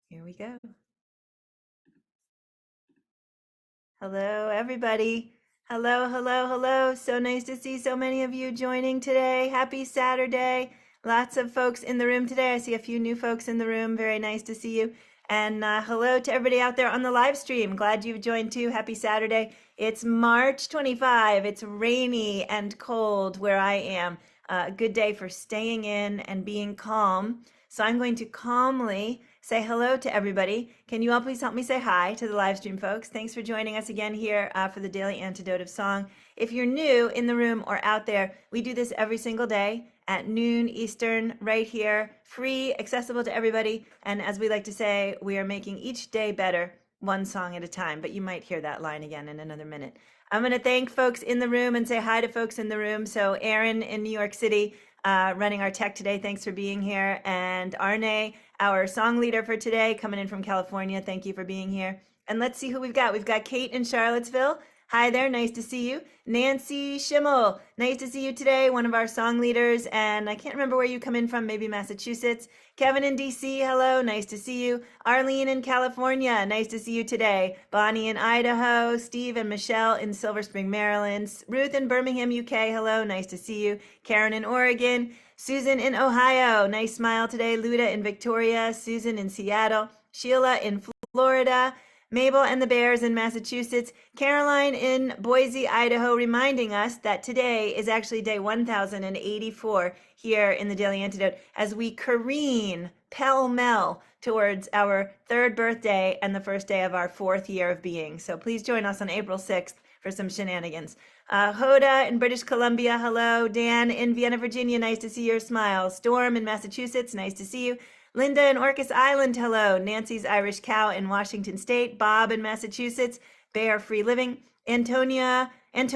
Here we go. Hello, everybody. Hello, hello, hello. So nice to see so many of you joining today. Happy Saturday. Lots of folks in the room today. I see a few new folks in the room. Very nice to see you. And hello to everybody out there on the live stream. Glad you've joined too. Happy Saturday. It's March 25. It's rainy and cold where I am. A good day for staying in and being calm. So I'm going to calmly say hello to everybody. Can you all please help me say hi to the live stream folks? Thanks for joining us again here for the Daily Antidote of Song. If you're new in the room or out there, we do this every single day at noon Eastern, right here, free, accessible to everybody. And as we like to say, we are making each day better, one song at a time. But you might hear that line again in another minute. I'm going to thank folks in the room and say hi to folks in the room. So Aaron in New York City, running our tech today. Thanks for being here. And Arnaé, our song leader for today, coming in from California. Thank you for being here. And let's see who we've got. We've got Kate in Charlottesville. Hi there, nice to see you. Nancy Schimmel, nice to see you today, one of our song leaders. And I can't remember where you come in from, maybe Massachusetts. Kevin in DC, hello, nice to see you. Arlene in California, nice to see you today. Bonnie in Idaho, Steve and Michelle in Silver Spring, Maryland. Ruth in Birmingham, UK, hello, nice to see you. Karen in Oregon. Susan in Ohio, nice smile today. Luda in Victoria, Susan in Seattle, Sheila in Florida, Mabel and the Bears in Massachusetts, Caroline in Boise, Idaho, reminding us that today is actually day 1084 here in the Daily Antidote as we careen pell-mell towards our third birthday and the first day of our fourth year of being. So please join us on April 6th for some shenanigans. Hoda in British Columbia, hello. Dan in Vienna, Virginia, nice to see your smile. Storm in Massachusetts, nice to see you. Linda in Orcas Island, hello. Nancy's Irish Cow in Washington State. Bob in Massachusetts. Bear Free Living. Antonina in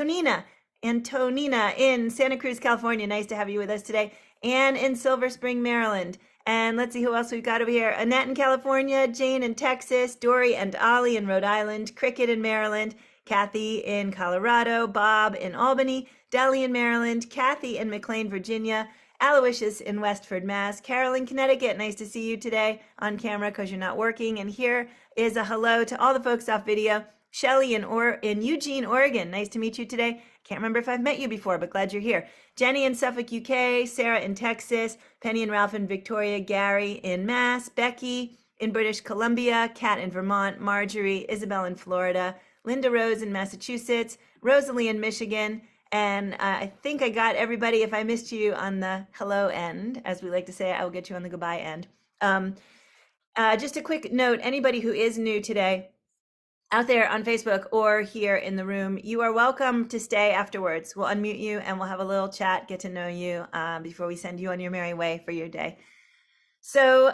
Santa Cruz, California. Nice to have you with us today. Anne in Silver Spring, Maryland. And let's see who else we've got over here. Annette in California. Jane in Texas. Dory and Ollie in Rhode Island. Cricket in Maryland. Kathy in Colorado. Bob in Albany. Deli in Maryland. Kathy in McLean, Virginia. Aloysius in Westford, Mass. Carol in Connecticut, nice to see you today on camera because you're not working. And here is a hello to all the folks off video. Shelly in Eugene, Oregon, nice to meet you today. Can't remember if I've met you before, but glad you're here. Jenny in Suffolk, UK. Sarah in Texas. Penny and Ralph in Victoria. Gary in Mass. Becky in British Columbia. Kat in Vermont. Marjorie, Isabel in Florida. Linda Rose in Massachusetts. Rosalie in Michigan. And I think I got everybody. If I missed you on the hello end, as we like to say, I will get you on the goodbye end. Just a quick note, anybody who is new today, out there on Facebook or here in the room, you are welcome to stay afterwards. We'll unmute you and we'll have a little chat, get to know you before we send you on your merry way for your day. So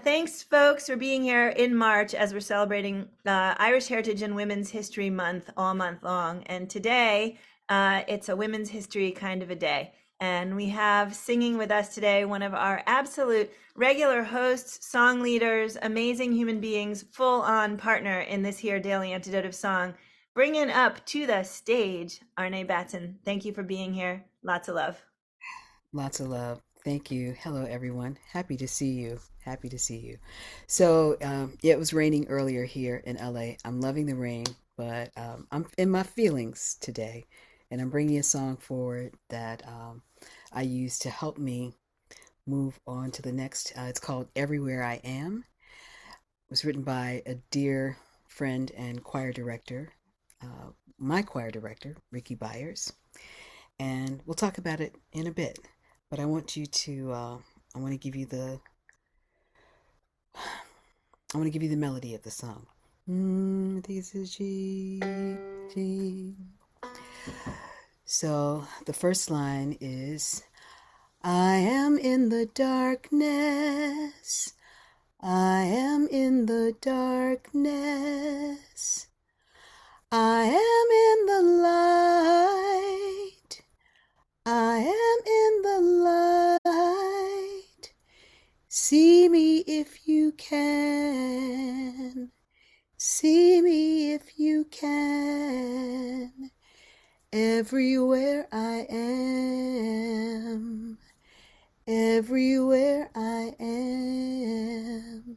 thanks, folks, for being here in March as we're celebrating Irish Heritage and Women's History Month all month long. And today, it's a women's history kind of a day. And we have singing with us today one of our absolute regular hosts, song leaders, amazing human beings, full-on partner in this here Daily Antidote of Song. Bringing up to the stage, Arnaé Batson. Thank you for being here. Lots of love. Lots of love. Thank you. Hello, everyone. Happy to see you. Happy to see you. Yeah, it was raining earlier here in LA. I'm loving the rain, but I'm in my feelings today, and I'm bringing a song forward that I use to help me move on to the next. It's called Everywhere I Am. It was written by a dear friend and choir director, my choir director, Rickie Byars, and we'll talk about it in a bit. But I want to give you the melody of the song. This is G, G. So the first line is, I am in the darkness. I am in the darkness. I am in the light. I am in the light. See me if you can. See me if you can. Everywhere I am. Everywhere I am.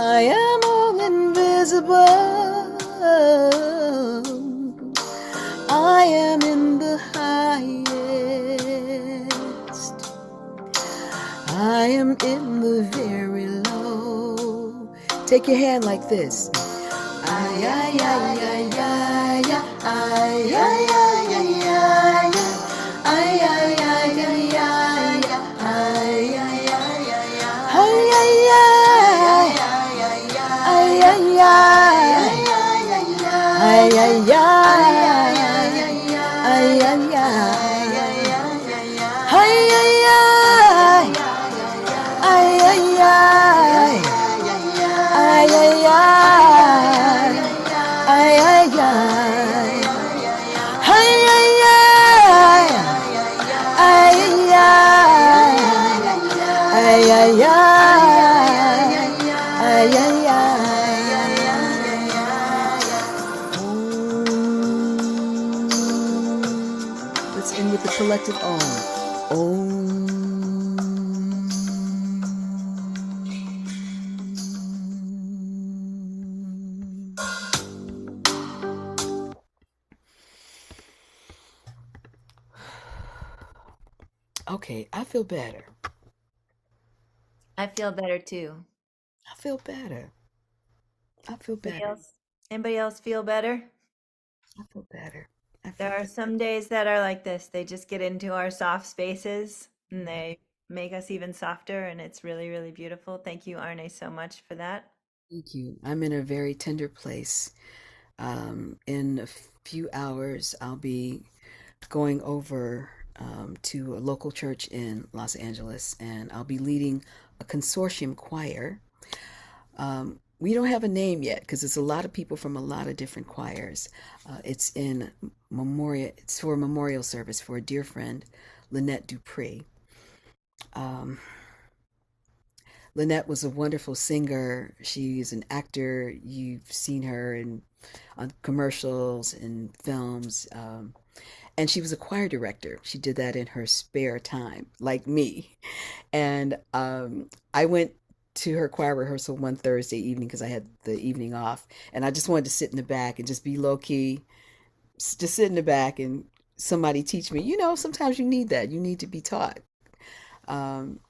I am all invisible. I am in the highest. I am in the very low. Take your hand like this. Ay, ay, ay, ay, ay, ay, ay, ay, ay, ay, ay, ay, ay, ay, ay, ay, ay, let's end with the collective Om. Om. Okay, I feel better. I feel better too. I feel better. I feel Anybody better. else? Anybody else feel better? I feel better. I feel There are better. some days that are like this. They just get into our soft spaces and they make us even softer, and it's really, really beautiful. Thank you, Arne, so much for that. Thank you. I'm in a very tender place. In a few hours, I'll be going over to a local church in Los Angeles, and I'll be leading a consortium choir. We don't have a name yet because it's a lot of people from a lot of different choirs. It's in memorial. It's for a memorial service for a dear friend, Lynette Dupree. Um, Lynette was a wonderful singer. She's an actor. You've seen her in on commercials and films. And she was a choir director. She did that in her spare time, like me. And I went to her choir rehearsal one Thursday evening because I had the evening off, and I just wanted to sit in the back and just be low key, just sit in the back and somebody teach me. Sometimes you need that. You need to be taught. Um,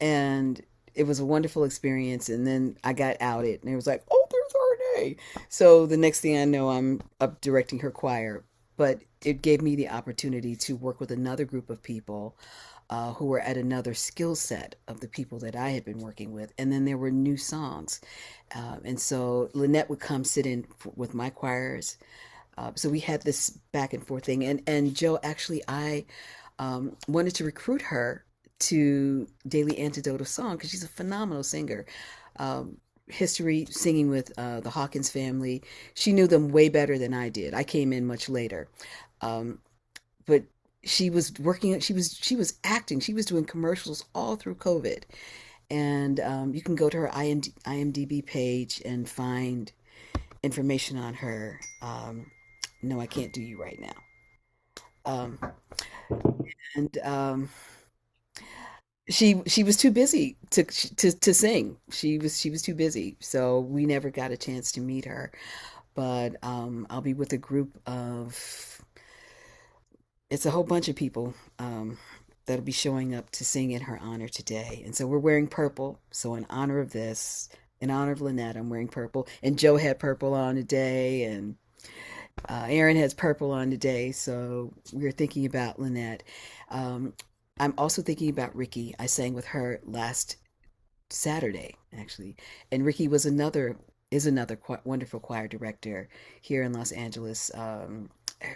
and it was a wonderful experience. And then I got outed, and it was like, oh, there's Arnaé. So the next thing I know, I'm up directing her choir. But it gave me the opportunity to work with another group of people who were at another skill set of the people that I had been working with. And then there were new songs. And so Lynette would come sit in with my choirs. So we had this back and forth thing. And Joe, actually, I wanted to recruit her to Daily Antidote of Song because she's a phenomenal singer. History singing with the Hawkins family. She knew them way better than I did. I came in much later. Um, but she was working, she was acting, she was doing commercials all through COVID. And you can go to her IMDb page and find information on her. No, I can't do you right now. Um, and she was too busy to sing. She was too busy, so we never got a chance to meet her. But I'll be with a group of it's a whole bunch of people that'll be showing up to sing in her honor today. And so we're wearing purple. So in honor of this, in honor of Lynette, I'm wearing purple. And Joe had purple on today, and Aaron has purple on today. So we're thinking about Lynette. Um, I'm also thinking about Rickie. I sang with her last Saturday, actually, and Rickie is another wonderful choir director here in Los Angeles.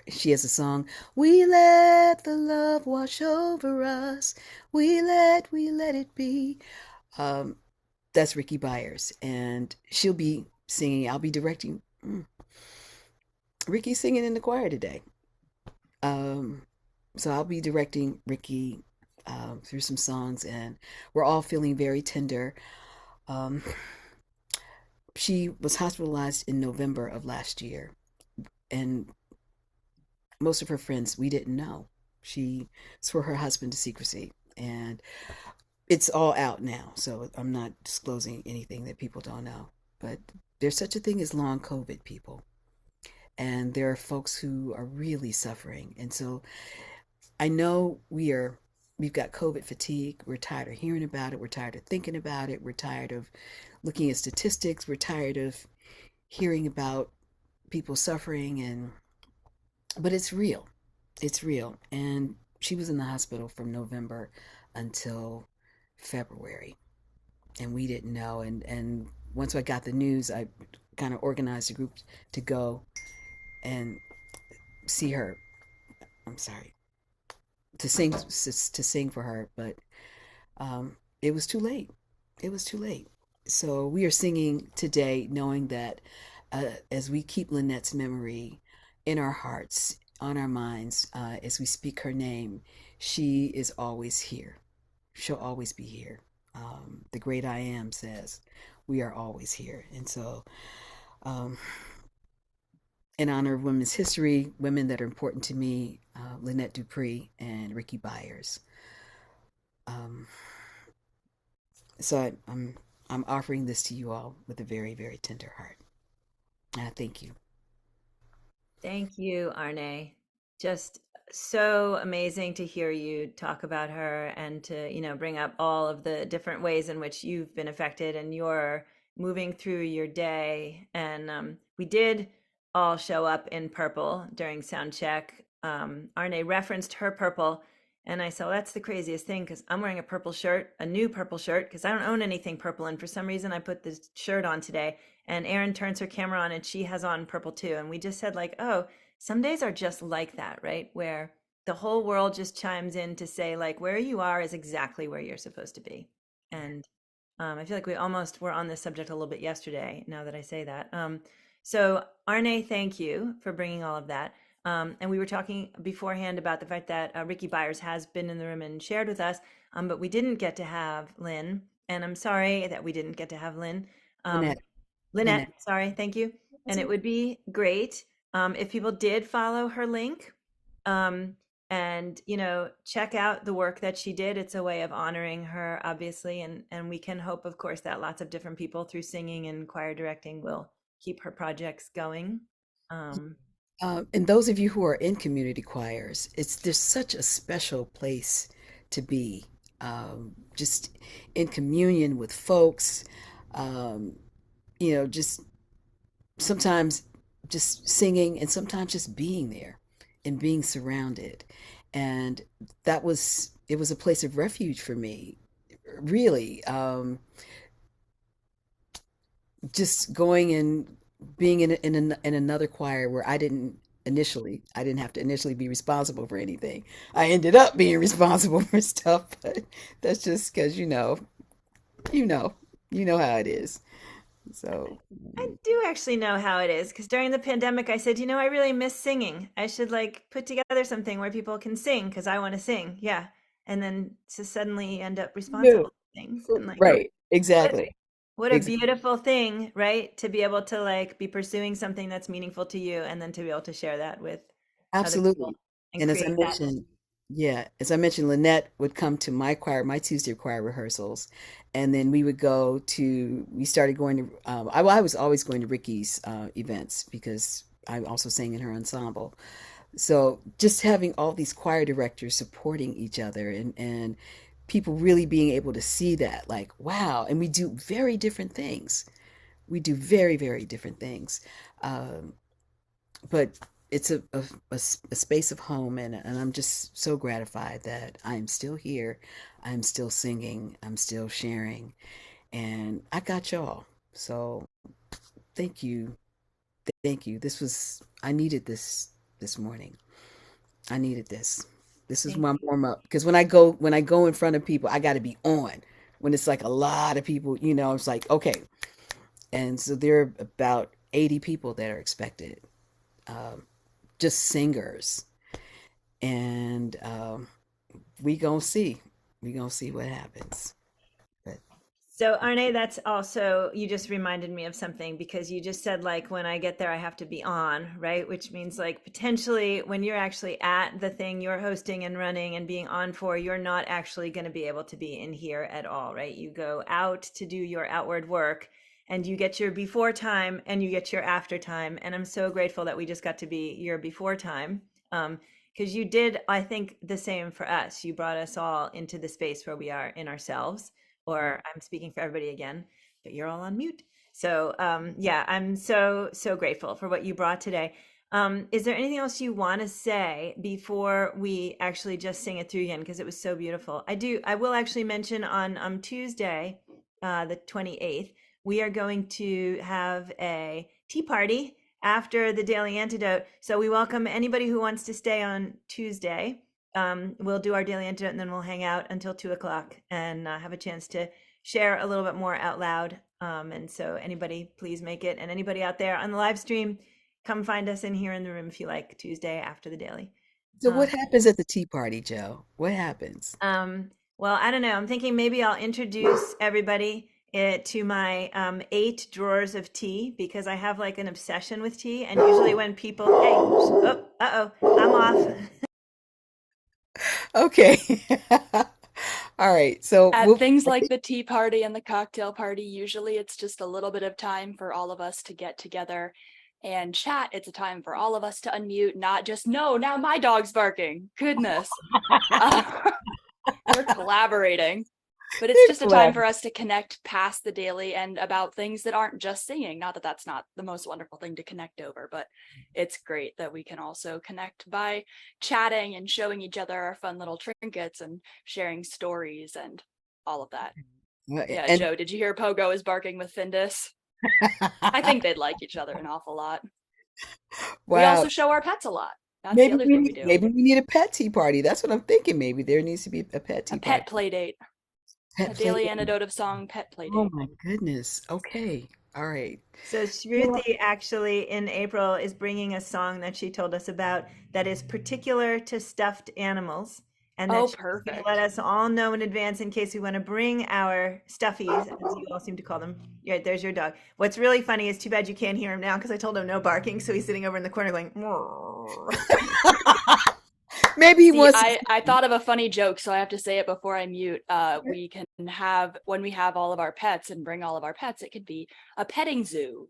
She has a song, "We let the love wash over us. We let it be." Um, that's Rickie Byars, and she'll be singing. I'll be directing. Rickie's singing in the choir today. Um, so I'll be directing Rickie through some songs, and we're all feeling very tender. Um, she was hospitalized in November of last year, and most of her friends we didn't know. She swore her husband to secrecy, and it's all out now, so I'm not disclosing anything that people don't know. But there's such a thing as long COVID, people, and there are folks who are really suffering. And so I know we've got COVID fatigue. We're tired of hearing about it. We're tired of thinking about it. We're tired of looking at statistics. We're tired of hearing about people suffering, and but it's real. It's real. And she was in the hospital from November until February, and we didn't know. And once I got the news, I kind of organized a group to go and see her. I'm sorry, to sing for her, but it was too late. It was too late. So we are singing today, knowing that as we keep Lynette's memory in our hearts, on our minds, as we speak her name, she is always here. She'll always be here. The great I am says, we are always here. And so, um, in honor of Women's History, women that are important to me, Lynette Dupree and Rickie Byars. Um, so I'm offering this to you all with a very, very tender heart. And I thank you. Thank you, Arne. Just so amazing to hear you talk about her and to, bring up all of the different ways in which you've been affected and you're moving through your day. And we did all show up in purple during sound check. Arne referenced her purple, and I said, well, that's the craziest thing because I'm wearing a purple shirt, a new purple shirt, because I don't own anything purple. And for some reason, I put this shirt on today, and Erin turns her camera on and she has on purple too. And we just said, like, oh, some days are just like that, right? Where the whole world just chimes in to say, like, where you are is exactly where you're supposed to be. And I feel like we almost were on this subject a little bit yesterday, now that I say that. So, Arne, thank you for bringing all of that. And we were talking beforehand about the fact that Rickie Byars has been in the room and shared with us, but we didn't get to have Lynn. And I'm sorry that we didn't get to have Lynn. Um, Lynette, Lynette, Lynette. sorry, thank you. That's And it okay. would be great if people did follow her link, um, and check out the work that she did. It's a way of honoring her, obviously, and we can hope, of course, that lots of different people through singing and choir directing will keep her projects going. Um, And those of you who are in community choirs, it's there's such a special place to be, just in communion with folks. Um, just sometimes just singing, and sometimes just being there and being surrounded. And it was a place of refuge for me, really. Just going and being in another choir where I didn't have to initially be responsible for anything. I ended up being responsible for stuff, but that's just because you know, you know how it is. So, I do actually know how it is because during the pandemic, I said, I really miss singing. I should like put together something where people can sing because I want to sing. Yeah. And then to suddenly end up responsible no, for things and like, right, what, exactly, what a exactly, beautiful thing, right? To be able to like be pursuing something that's meaningful to you and then to be able to share that with other people absolutely. and And as I create that. mentioned, yeah, as I mentioned, Lynette would come to my choir, my Tuesday choir rehearsals, and then we started going to, I was always going to Rickie's events because I also sang in her ensemble. So just having all these choir directors supporting each other, and people really being able to see that, like, wow, and we do very different things. We do very, very different things. Um, but it's a space of home, and I'm just so gratified that I'm still here. I'm still singing. I'm still sharing. And I got y'all. So thank you. Thank you. I needed this morning. I needed this. This is Thank my you. warm up because when I go in front of people, I got to be on. When it's like a lot of people, it's like okay. And so there are about 80 people that are expected, um, just singers, and we gonna see, what happens. But So, Arne, that's also, you just reminded me of something because you just said, like, when I get there, I have to be on, right? Which means, like, potentially when you're actually at the thing you're hosting and running and being on for, you're not actually going to be able to be in here at all, right? You go out to do your outward work and you get your before time and you get your after time. And I'm so grateful that we just got to be your before time. Because you did, I think, the same for us. You brought us all into the space where we are in ourselves, or I'm speaking for everybody again, but you're all on mute. So yeah, I'm so grateful for what you brought today. Is there anything else you want to say before we actually just sing it through again? Because it was so beautiful. I will actually mention on Tuesday, the 28th, we are going to have a tea party after the Daily Antidote. So we welcome anybody who wants to stay on Tuesday. We'll do our Daily Antidote and then we'll hang out until 2 o'clock and have a chance to share a little bit more out loud. And so anybody, please make it. And anybody out there on the live stream, come find us in here in the room if you like, Tuesday after the Daily. So what happens at the tea party, Joe? What happens? Well, I don't know. I'm thinking maybe I'll introduce everybody to my 8 drawers of tea because I have like an obsession with tea. And usually when people, hey, oh, I'm off. Okay. All right. So At we'll, things like the tea party and the cocktail party, usually it's just a little bit of time for all of us to get together and chat. It's a time for all of us to unmute, not just, no, now my dog's barking. Goodness. We're collaborating. But it's just a time for us to connect past the daily and about things that aren't just singing. Not that that's not the most wonderful thing to connect over, but it's great that we can also connect by chatting and showing each other our fun little trinkets and sharing stories and all of that. Yeah, and Joe, did you hear Pogo is barking with Findus? I think they'd like each other an awful lot. We wow. also show our pets a lot. That's the other thing we do. Maybe we need a pet tea party. That's what I'm thinking. Maybe there needs to be a pet A tea party. pet play date. Pet A play Daily date. Antidote of Song pet play Oh date. my goodness. Okay. All right. So Shruti actually in April is bringing a song that she told us about that is particular to stuffed animals, and that Oh, she's going to perfect. let us all know in advance in case we want to bring our stuffies, as you all seem to call them. Yeah, there's your dog. What's really funny is too bad you can't hear him now because I told him no barking, so he's sitting over in the corner going. Maybe he See, wants I thought of a funny joke, so I have to say it before I mute. We can have, when we have all of our pets and bring all of our pets, it could be a petting zoo.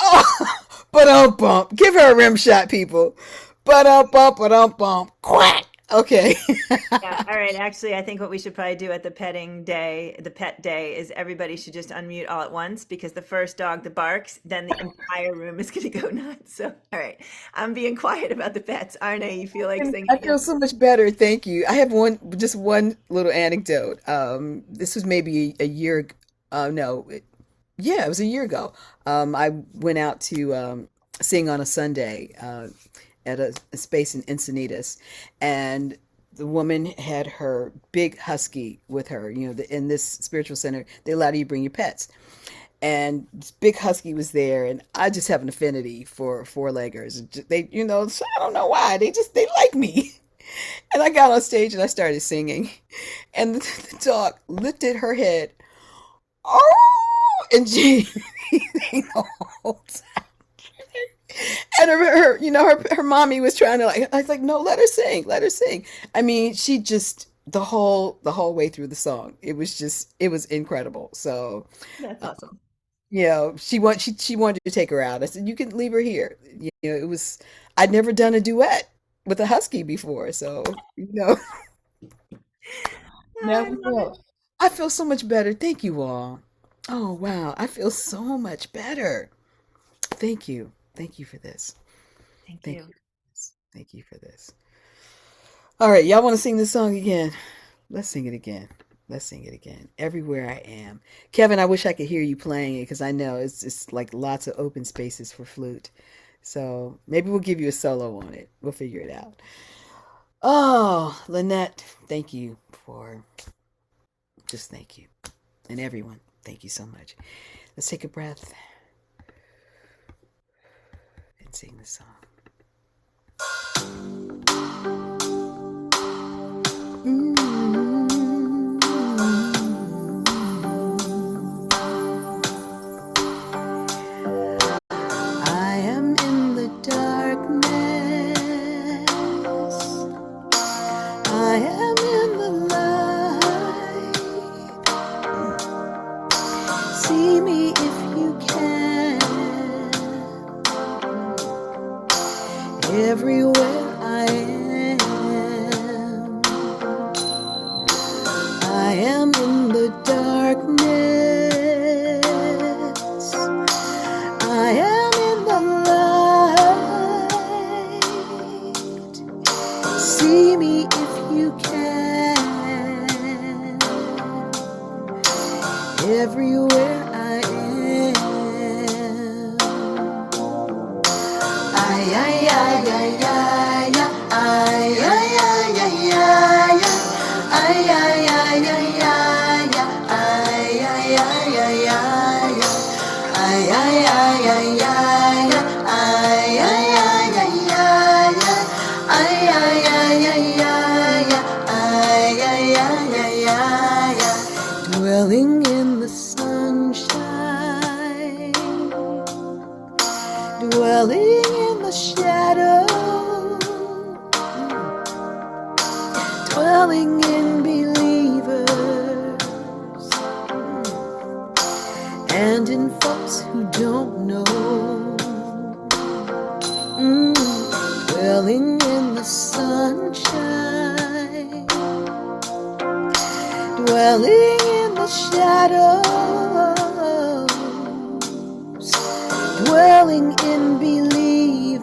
Oh, but bump. Give her a rim shot, people. But bump. Quack. Okay. Yeah, all right. Actually, I think what we should probably do at the pet day, is everybody should just unmute all at once because the first dog that barks, then the entire room is going to go nuts. So, all right, I'm being quiet about the pets. Arne, you feel like singing I again? feel so much better. Thank you. I have just one little anecdote. This was maybe a year. No, yeah, it was a year ago. I went out to sing on a Sunday at a space in Encinitas, and the woman had her big husky with her. You know, in this spiritual center, they allow you to bring your pets, and this big husky was there, and I just have an affinity for four-leggers. They, so I don't know why they like me. And I got on stage and I started singing, and the dog lifted her head, oh, and she the whole time. And her mommy was trying to I was like, no, let her sing, let her sing. I mean, she just the whole way through the song, it was incredible. So, That's uh, awesome. she wanted to take her out. I said, you can leave her here. It was I'd never done a duet with a husky before, so you know. Yeah, Now I we love it. know. I feel so much better. Thank you all. Oh, wow. I feel so much better. Thank you. Thank you for this. Thank Thank you. you. Thank you for this. All right. Y'all want to sing this song again? Let's sing it again. Let's sing it again. Everywhere I am. Kevin, I wish I could hear you playing it because I know it's like lots of open spaces for flute. So maybe we'll give you a solo on it. We'll figure it out. Oh, Lynette, thank you for just thank you. And everyone, thank you so much. Let's take a breath and sing the song. Dwelling in the sunshine, dwelling in the shadow, dwelling in believers and in folks who don't know. Dwelling in the sunshine, dwelling in the shadows, dwelling in believers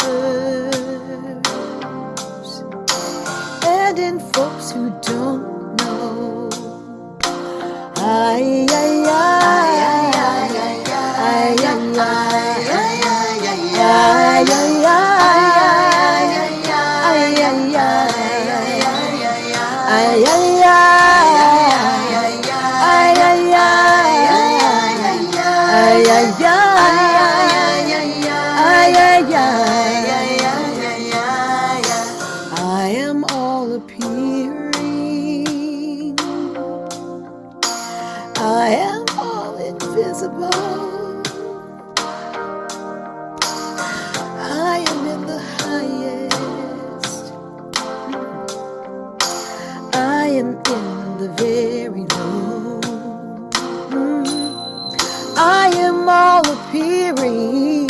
and in folks who don't know. Ay, ay, ay, ay, ay, ay, I am all appearing. I am all invisible. I am in the highest. I am in the very low. I am all appearing.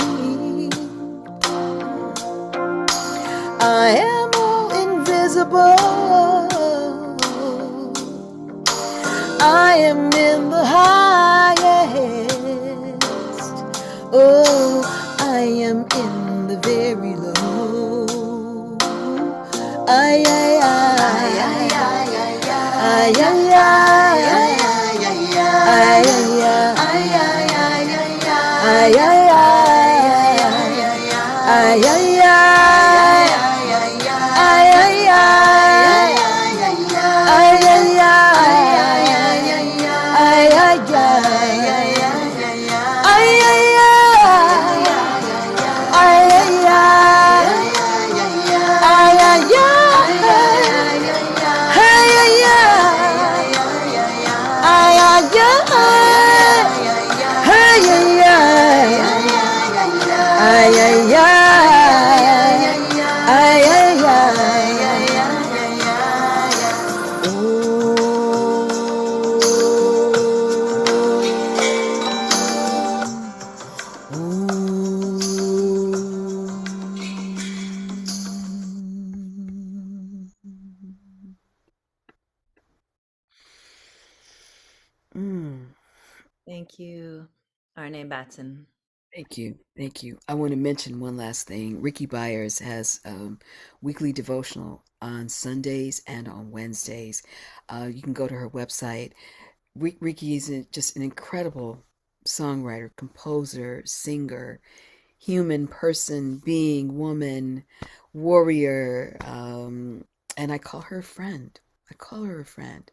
I am all invisible. I am in the highest. Oh, I am in the very low. Ay, ay, ay, ay, ay, ay, ay, Thank you, Arnaé Batson. Thank you. Thank you. I want to mention one last thing. Rickie Byars has weekly devotional on Sundays and on Wednesdays. You can go to her website. Rickie is just an incredible songwriter, composer, singer, human person, being, woman, warrior. And I call her a friend. I call her a friend.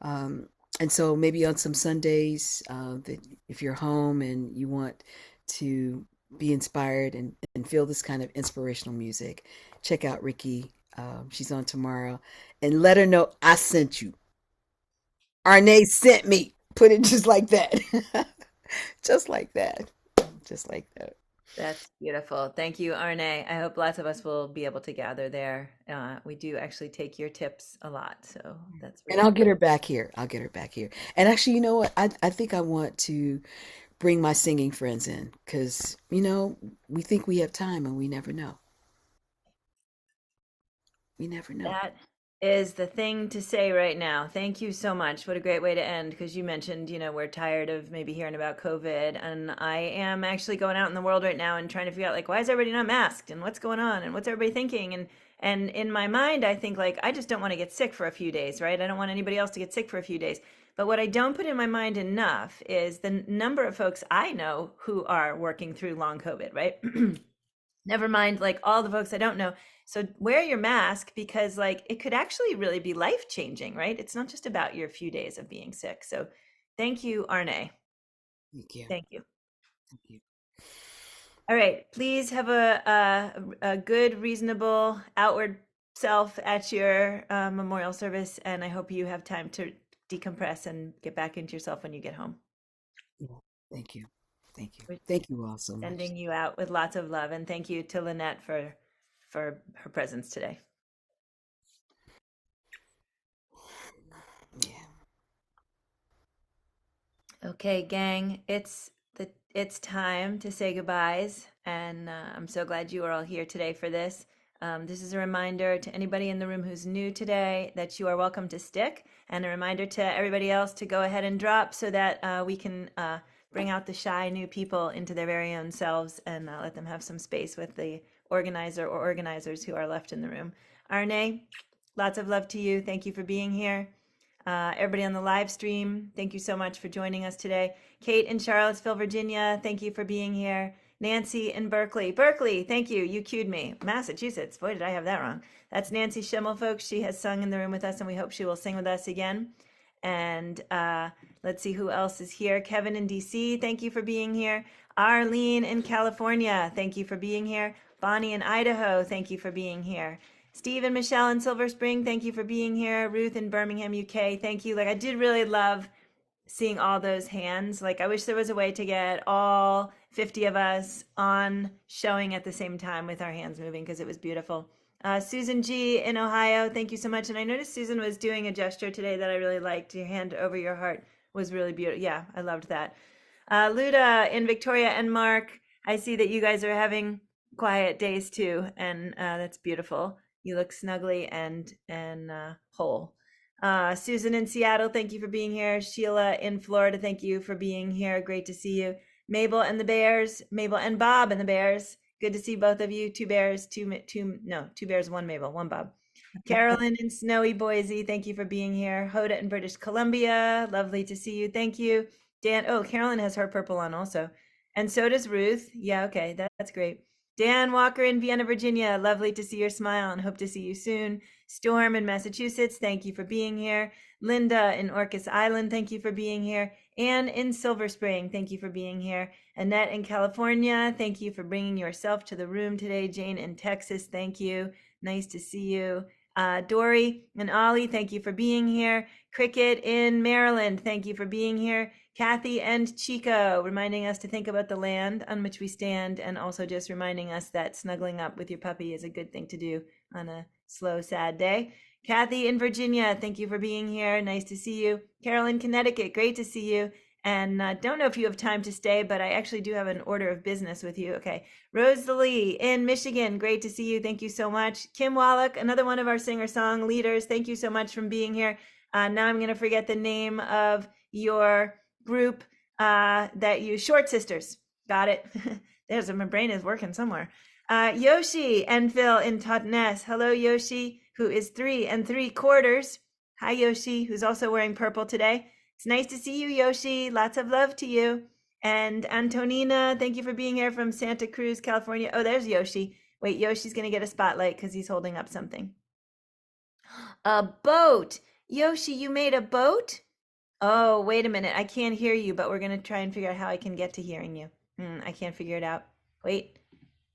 Um, and so maybe on some Sundays, that if you're home and you want to be inspired and feel this kind of inspirational music, check out Rickie. She's on tomorrow, and let her know I sent you. Arnaé sent me. Put it just like that. Just like that. Just like that. That's beautiful. Thank you, Arnaé. I hope lots of us will be able to gather there. We do actually take your tips a lot, so that's And really I'll get cool. her back here. I'll get her back here. And actually, you know what? I think I want to bring my singing friends in because, we think we have time and we never know. We never know. That is the thing to say right now. Thank you so much. What a great way to end because you mentioned, we're tired of maybe hearing about COVID. And I am actually going out in the world right now and trying to figure out like why is everybody not masked and what's going on and what's everybody thinking? And in my mind, I think like I just don't want to get sick for a few days, right? I don't want anybody else to get sick for a few days. But what I don't put in my mind enough is the number of folks I know who are working through long COVID, right? Never mind like all the folks I don't know. So wear your mask because like it could actually really be life changing, right? It's not just about your few days of being sick. So thank you, Arne. Thank you. Thank you. Thank you. All right, please have a good, reasonable outward self at your memorial service, and I hope you have time to decompress and get back into yourself when you get home. Yeah. Thank you. Thank you. We're Thank you all so much. sending you out with lots of love, and thank you to Lynette for her presence today. Yeah. Okay, gang, it's time to say goodbyes, and I'm so glad you are all here today for this. This is a reminder to anybody in the room who's new today that you are welcome to stick, and a reminder to everybody else to go ahead and drop so that we can bring out the shy new people into their very own selves and let them have some space with the organizer or organizers who are left in the room. Arnaé, lots of love to you. Thank you for being here. Everybody on the live stream, thank you so much for joining us today. Kate in Charlottesville, Virginia, thank you for being here. Nancy in Berkeley. Berkeley, thank you. You cued me. Massachusetts. Boy, did I have that wrong. That's Nancy Schimmel, folks. She has sung in the room with us, and we hope she will sing with us again. And let's see who else is here. Kevin in DC, thank you for being here. Arlene in California, thank you for being here. Bonnie in Idaho, thank you for being here. Steve and Michelle in Silver Spring, thank you for being here. Ruth in Birmingham, UK, thank you. Like, I did really love seeing all those hands. Like, I wish there was a way to get all 50 of us on showing at the same time with our hands moving because it was beautiful. Susan G in Ohio, thank you so much. And I noticed Susan was doing a gesture today that I really liked. Your hand over your heart was really beautiful. Yeah, I loved that. Luda in Victoria and Mark, I see that you guys are having quiet days too, and that's beautiful. You look snuggly and whole. Susan in Seattle, thank you for being here. Sheila in Florida, thank you for being here. Great to see you. Mabel and the Bears, Mabel and Bob and the Bears. Good to see both of you. Two bears, two bears, one Mabel, one Bob. Carolyn in snowy Boise, thank you for being here. Hoda in British Columbia, lovely to see you. Thank you. Dan, oh, Carolyn has her purple on also. And so does Ruth. Yeah, okay, that's great. Dan Walker in Vienna, Virginia, lovely to see your smile and hope to see you soon. Storm in Massachusetts, thank you for being here. Linda in Orcas Island, thank you for being here. Anne in Silver Spring, thank you for being here. Annette in California, thank you for bringing yourself to the room today. Jane in Texas, thank you. Nice to see you. Dory and Ollie, thank you for being here. Cricket in Maryland, thank you for being here. Kathy and Chico, reminding us to think about the land on which we stand, and also just reminding us that snuggling up with your puppy is a good thing to do on a slow, sad day. Kathy in Virginia, thank you for being here. Nice to see you. Carol in Connecticut, great to see you. And don't know if you have time to stay, but I actually do have an order of business with you. Okay. Rosalie in Michigan, great to see you. Thank you so much. Kim Wallach, another one of our singer-song leaders. Thank you so much for being here. Now I'm going to forget the name of your group that you Short Sisters. Got it. There's my brain is working somewhere. Yoshi and Phil in Totnes. Hello, Yoshi, who is 3 3/4. Hi, Yoshi, who's also wearing purple today. It's nice to see you, Yoshi. Lots of love to you. And Antonina, thank you for being here from Santa Cruz, California. Oh, there's Yoshi. Wait, Yoshi's going to get a spotlight because he's holding up something. A boat. Yoshi, you made a boat? Oh, wait a minute. I can't hear you, but we're going to try and figure out how I can get to hearing you. I can't figure it out. Wait,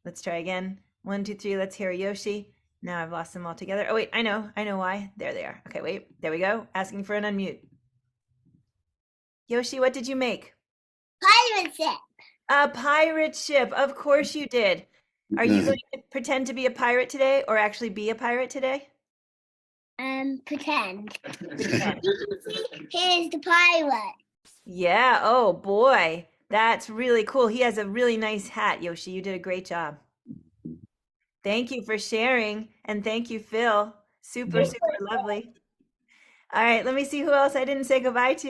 let's try again. 1, 2, 3. Let's hear Yoshi. Now I've lost them all together. Oh, wait, I know why. There they are. Okay, wait. There we go. Asking for an unmute. Yoshi, what did you make? Pirate ship. A pirate ship. Of course you did. Are you going to pretend to be a pirate today or actually be a pirate today? Pretend. Pretend. Here's the pirate. Yeah. Oh, boy. That's really cool. He has a really nice hat, Yoshi. You did a great job. Thank you for sharing. And thank you, Phil. Super, super lovely. All right, let me see who else I didn't say goodbye to.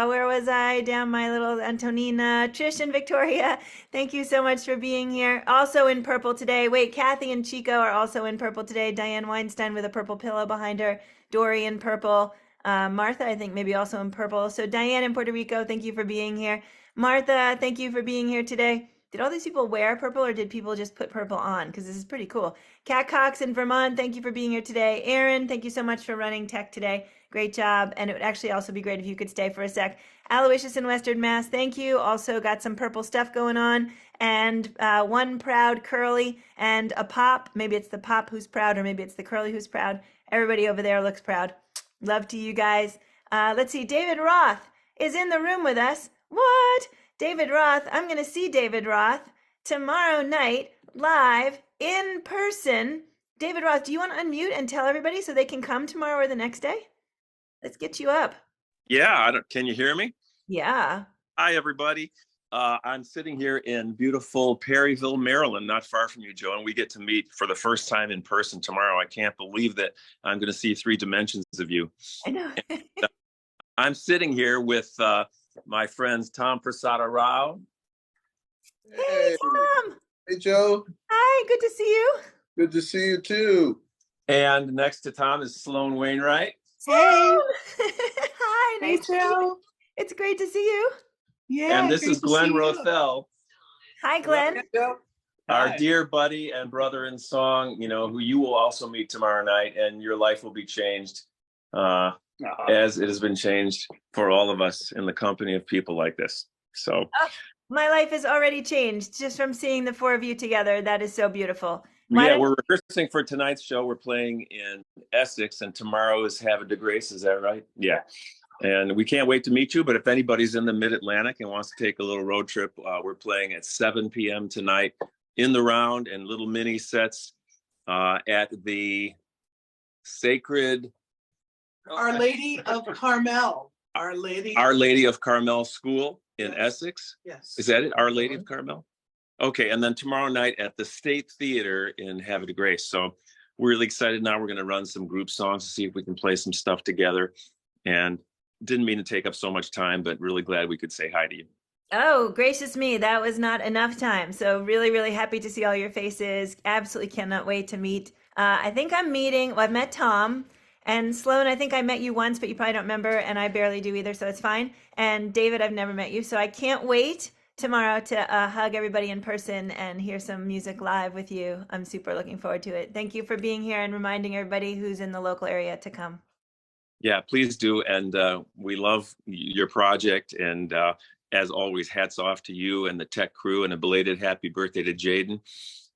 Where was I? Down my little Antonina, Trish and Victoria. Thank you so much for being here. Also in purple today. Wait, Kathy and Chico are also in purple today. Diane Weinstein with a purple pillow behind her. Dory in purple. Martha, I think maybe also in purple. So Diane in Puerto Rico, thank you for being here. Martha, thank you for being here today. Did all these people wear purple or did people just put purple on? Because this is pretty cool. Kat Cox in Vermont, thank you for being here today. Aaron, thank you so much for running tech today. Great job. And it would actually also be great if you could stay for a sec. Aloysius in Western Mass, thank you. Also got some purple stuff going on. And one proud curly and a pop. Maybe it's the pop who's proud, or maybe it's the curly who's proud. Everybody over there looks proud. Love to you guys. Let's see. David Roth is in the room with us. What? David Roth. I'm going to see David Roth tomorrow night live in person. David Roth, do you want to unmute and tell everybody so they can come tomorrow or the next day? Let's get you up. Yeah, can you hear me? Yeah. Hi, everybody. I'm sitting here in beautiful Perryville, Maryland, not far from you, Joe, and we get to meet for the first time in person tomorrow. I can't believe that I'm going to see 3 dimensions of you. I know. I'm sitting here with my friends Tom Prasada Rao. Hey, Tom. Hey, Joe. Hi, good to see you. Good to see you too. And next to Tom is Sloan Wainwright. Hey. Hi, nice to meet Joe. you. It's great to see you. Yeah. And this is Glenn Rothell, Hi, Glenn. our dear buddy and brother in song, who you will also meet tomorrow night, and your life will be changed as it has been changed for all of us in the company of people like this. So My life has already changed just from seeing the 4 of you together. That is so beautiful. we're rehearsing for tonight's show. We're playing in Essex, and tomorrow is Havre de Grace. Is that right? Yeah. And we can't wait to meet you. But if anybody's in the Mid-Atlantic and wants to take a little road trip, we're playing at 7 p.m. tonight in the round and little mini sets at the Sacred Our Lady of Carmel. Our Lady of Carmel School in Essex. Yes. Is that it? Our Lady of Carmel? Okay. And then tomorrow night at the State Theater in Havre de Grace. So we're really excited. Now we're going to run some group songs to see if we can play some stuff together. And didn't mean to take up so much time, but really glad we could say hi to you. Oh, gracious me. That was not enough time. So really, really happy to see all your faces. Absolutely cannot wait to meet. I think I've met Tom. And Sloan, I think I met you once, but you probably don't remember, and I barely do either, so it's fine. And David, I've never met you, so I can't wait tomorrow to hug everybody in person and hear some music live with you. I'm super looking forward to it. Thank you for being here and reminding everybody who's in the local area to come. Yeah, please do. And we love your project. And as always, hats off to you and the tech crew, and a belated happy birthday to Jaden.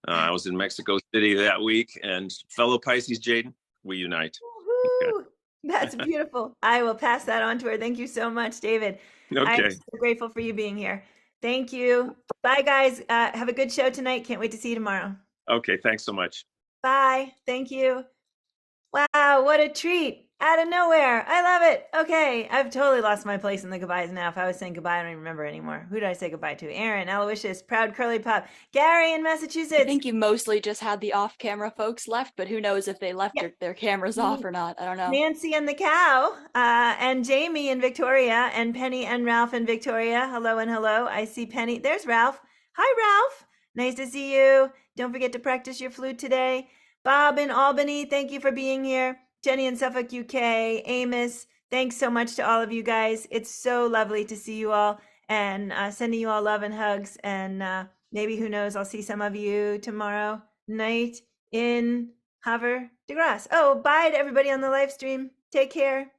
I was in Mexico City that week, and fellow Pisces, Jaden, we unite. Woo-hoo. That's beautiful. I will pass that on to her. Thank you so much, David. Okay. I'm so grateful for you being here. Thank you. Bye, guys. Have a good show tonight. Can't wait to see you tomorrow. Okay, thanks so much. Bye. Thank you. Wow, what a treat. Out of nowhere. I love it. Okay, I've totally lost my place in the goodbyes now. If I was saying goodbye, I don't even remember anymore. Who did I say goodbye to? Aaron, Aloysius, Proud Curly Pop, Gary in Massachusetts. I think you mostly just had the off-camera folks left, but who knows if they left their cameras off or not. I don't know. Nancy and the cow, and Jamie and Victoria, and Penny and Ralph and Victoria. Hello and hello. I see Penny. There's Ralph. Hi, Ralph. Nice to see you. Don't forget to practice your flute today. Bob in Albany, thank you for being here. Jenny in Suffolk, UK. Amos, thanks so much to all of you guys. It's so lovely to see you all, and sending you all love and hugs. And maybe, who knows, I'll see some of you tomorrow night in Havre de Grace. Oh, bye to everybody on the live stream. Take care.